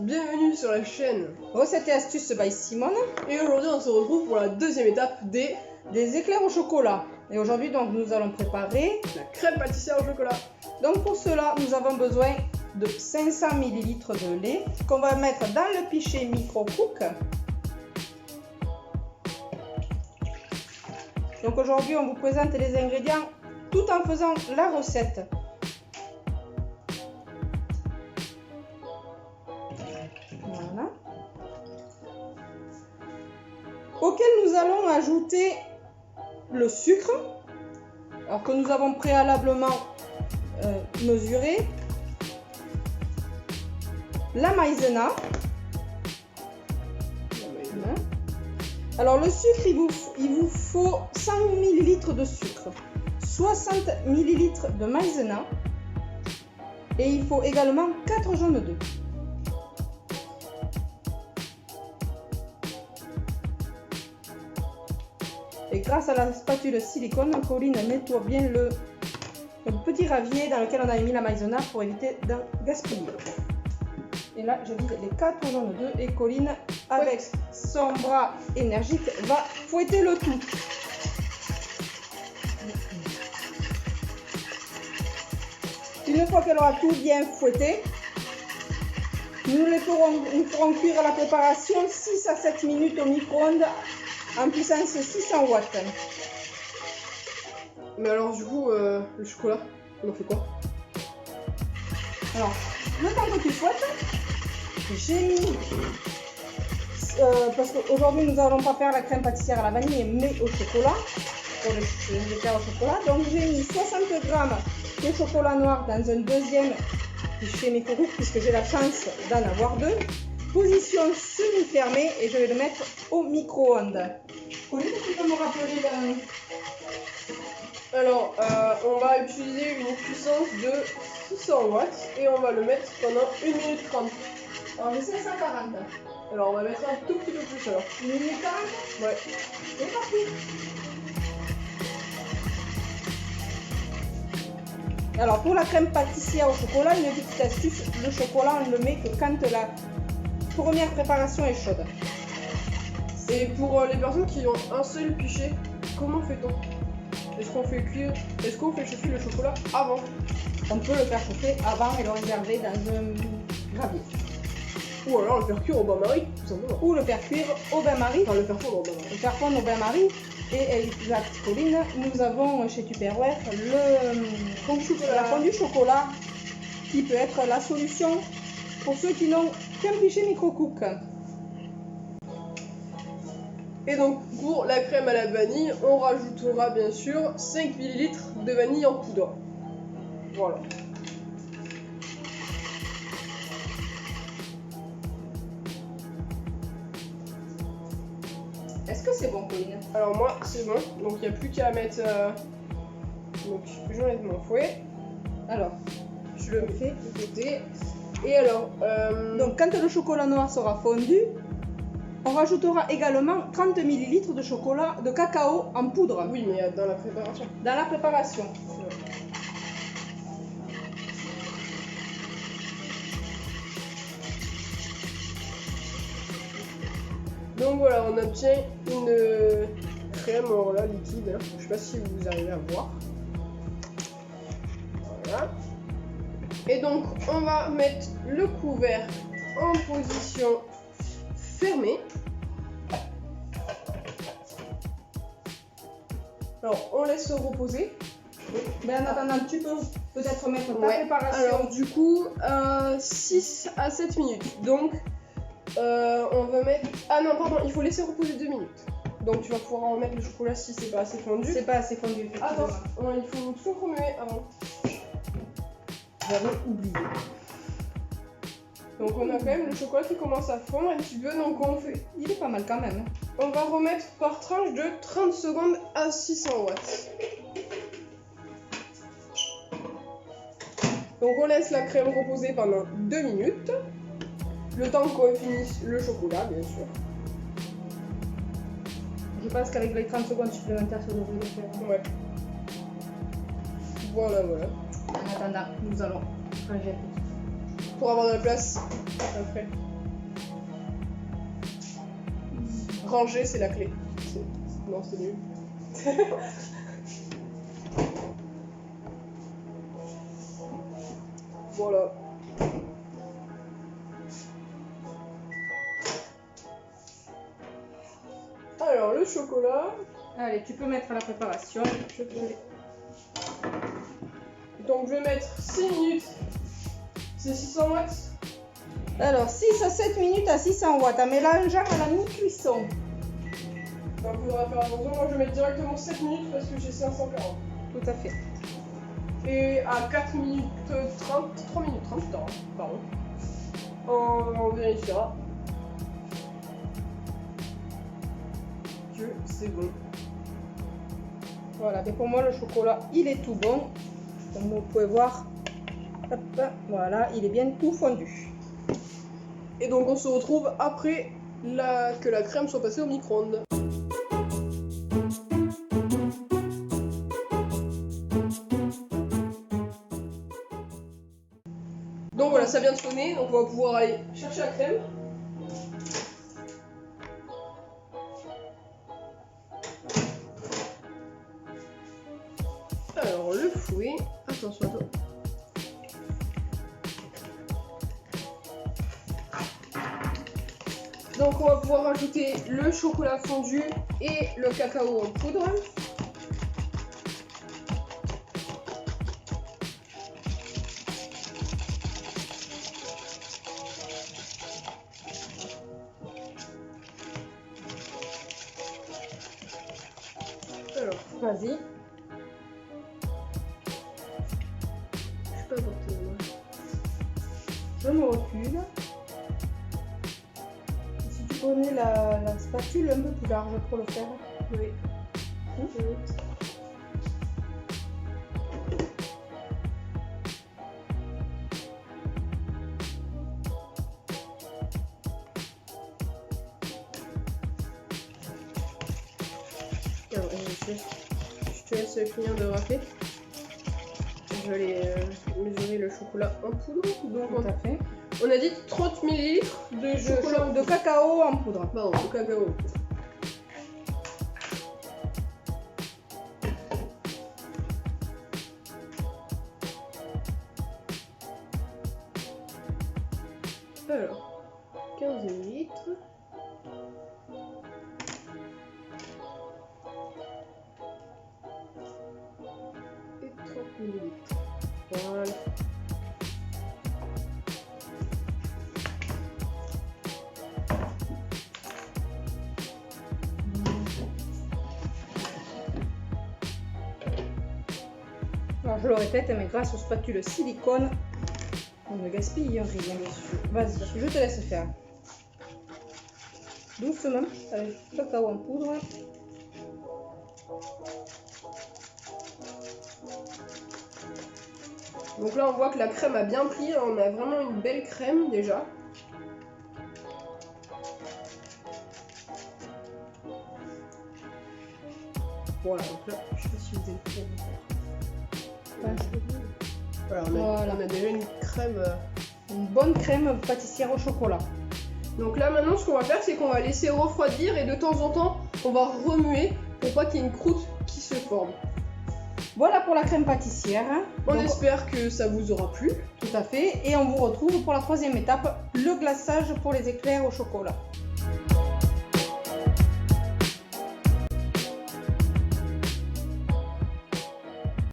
bienvenue sur la chaîne Recettes et astuces by Simone. et aujourd'hui on se retrouve pour la deuxième étape des Éclairs au chocolat. Et aujourd'hui donc nous allons préparer. la crème pâtissière au chocolat. Donc pour cela nous avons besoin de 500 ml de lait qu'on va mettre dans le pichet micro-cook. Donc aujourd'hui on vous présente les ingrédients tout en faisant la recette. Voilà. Auquel nous allons ajouter le sucre, alors que nous avons préalablement mesuré, la maïzena. Alors le sucre, il vous faut 100 ml de sucre, 60 ml de maïzena et il faut également 4 jaunes d'œufs. Et grâce à la spatule silicone, Pauline nettoie bien le petit ravier dans lequel on a mis la maïzena pour éviter d'en gaspiller. Et là, je vide les 4 jaunes d'œufs et Colline, avec son bras énergique, va fouetter le tout. Une fois qu'elle aura tout bien fouetté, nous ferons cuire la préparation 6 à 7 minutes au micro-ondes en puissance 600 watts. Mais alors du coup le chocolat, on en fait quoi? Alors, le temps que tu fouettes, j'ai mis, parce qu'aujourd'hui nous n'allons pas faire la crème pâtissière à la vanille mais au chocolat, pour les éclairs au chocolat, donc j'ai mis 60 g de chocolat noir dans un deuxième pichet micro-cook puisque j'ai la chance d'en avoir deux. Position semi-fermée et je vais le mettre au micro-ondes. Colline, tu peux me rappeler Alors on va utiliser une puissance de 600 watts et on va le mettre pendant 1 minute 30. Alors j'ai 540. Alors on va mettre un tout petit peu plus alors. 1 minute 40. Ouais. C'est parti. Alors pour la crème pâtissière au chocolat, une petite astuce, le chocolat on ne le met que quand la première préparation est chaude. Et pour les personnes qui ont un seul pichet, comment fait-on? Est-ce qu'on fait chauffer le chocolat avant? On peut le faire chauffer avant et le réserver dans un gravier. Ou alors le faire cuire au bain-marie, tout simplement. Ou le faire cuire au bain-marie. Enfin le faire fondre au bain-marie. Le faire fondre au bain-marie. Et exact, Colline, nous avons chez Tupperware la fondue chocolat qui peut être la solution pour ceux qui n'ont qu'un pichet micro-cook. Et donc pour la crème à la vanille, on rajoutera bien sûr 5 ml de vanille en poudre. Voilà. Est-ce que c'est bon, Colline? Alors moi c'est bon, donc il n'y a plus qu'à mettre... Donc j'enlève mon fouet. Alors, je le fais de côté. Et alors... donc quand le chocolat noir sera fondu, on rajoutera également 30 ml de chocolat de cacao en poudre. Oui, mais dans la préparation. Dans la préparation. Ouais. Donc voilà, on obtient une crème là, liquide. Je sais pas si vous arrivez à voir. Voilà. Et donc on va mettre le couvercle en position fermée. Alors on laisse reposer. Mais en attendant, tu peux peut-être mettre ta préparation. Alors du coup 6 à 7 minutes. Donc on va mettre... Ah non pardon, il faut laisser reposer 2 minutes. Donc tu vas pouvoir en mettre le chocolat si c'est pas assez fondu. C'est pas assez fondu, effectivement. Attends, il faut toujours remuer avant. J'avais oublié. Donc on a quand même le chocolat qui commence à fondre un petit peu, donc on fait... Il est pas mal quand même. On va remettre par tranche de 30 secondes à 600 watts. Donc on laisse la crème reposer pendant 2 minutes. Le temps qu'on finisse le chocolat, bien sûr. Je pense qu'avec les 30 secondes supplémentaires, ça devrait le faire. Ouais. Voilà, voilà. En attendant, nous allons ranger un petit. Pour avoir de la place après. Ranger, c'est la clé. Non, c'est nul. Voilà. Alors, le chocolat. Allez, tu peux mettre à la préparation. Je peux... Donc, je vais mettre 6 minutes. C'est 600 watts. Alors, 6 à 7 minutes à 600 watts, en mélangeant à la mi-cuisson. Donc, il faudra faire attention. Moi, je vais mettre directement 7 minutes parce que j'ai 540. Tout à fait. Et à 4 minutes 30, 3 minutes 30, pardon. On vérifiera que c'est bon. Voilà, mais pour moi, le chocolat, il est tout bon. Comme vous pouvez voir, hop, voilà, il est bien tout fondu. Et donc, on se retrouve après que la crème soit passée au micro-ondes. Donc voilà, ça vient de sonner, donc on va pouvoir aller chercher la crème. Alors le fouet, attention à toi. Donc on va pouvoir rajouter le chocolat fondu et le cacao en poudre. Alors, Vas-y. je peux apporter la main. Je me recule. Si tu prenais la spatule un peu plus large pour le faire. Oui. Alors, je te laisse finir de râper. Je vais aller mesurer le chocolat en poudre. Donc, Tout à fait. on a dit 30 ml de chocolat De cacao en poudre. Pardon, de cacao. Alors, 15 ml. Et 30 ml. Voilà. Alors je le répète, mais grâce aux spatules silicone, on ne gaspille rien. Vas-y, je te laisse faire. Doucement, avec le cacao en poudre. Donc là, on voit que la crème a bien pris. On a vraiment une belle crème déjà. Voilà, donc là, je sais pas si vous avez le Voilà, on a déjà une crème. Une bonne crème pâtissière au chocolat. Donc là, maintenant, ce qu'on va faire, c'est qu'on va laisser refroidir et de temps en temps, on va remuer pour pas qu'il y ait une croûte qui se forme. Voilà pour la crème pâtissière. On Donc, espère que ça vous aura plu. tout à fait. Et on vous retrouve pour la troisième étape, le glaçage pour les éclairs au chocolat.